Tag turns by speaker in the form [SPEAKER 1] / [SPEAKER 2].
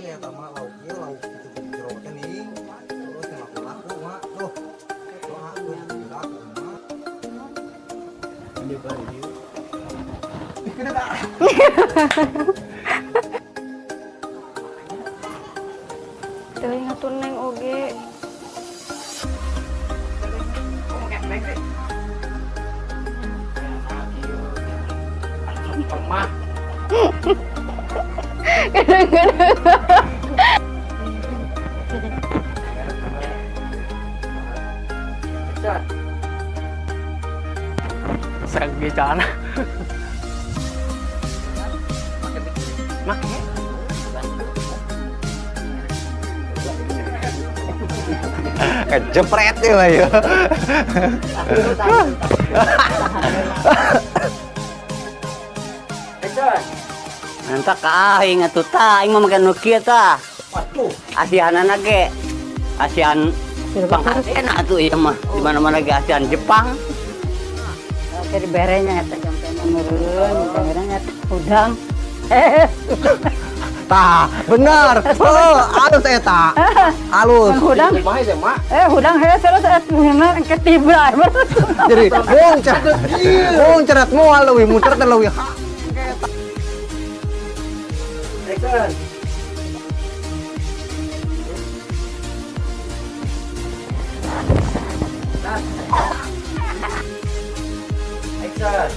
[SPEAKER 1] ya tama lauknya lauk itu jerotan nih. Terus yang laku mak tuh. Tuh aku laku mak. Ini baru dia. Kena tak?
[SPEAKER 2] Teuing ngatur neng oge.
[SPEAKER 3] Pemah.
[SPEAKER 4] Sagi cara. Makan.
[SPEAKER 1] Kejepret ya ya.
[SPEAKER 4] Nanti kaing atuh ta, aing mah makan Nokia ta.
[SPEAKER 1] Waduh.
[SPEAKER 4] Asianan ge. Asian Jepang enak tuh iya mah. Di mana-mana ge Asian Jepang.
[SPEAKER 2] Dari berenya eta sampai menurun, berenya udang.
[SPEAKER 1] Tah, bener. Oh, halus eta. Halus.
[SPEAKER 2] Udang.
[SPEAKER 3] Bahaya deh, Mak.
[SPEAKER 2] Udang terus punyana ketibra.
[SPEAKER 1] Jadi, mung ceret moal leuwih muncrat leuwih.
[SPEAKER 3] Action. Action.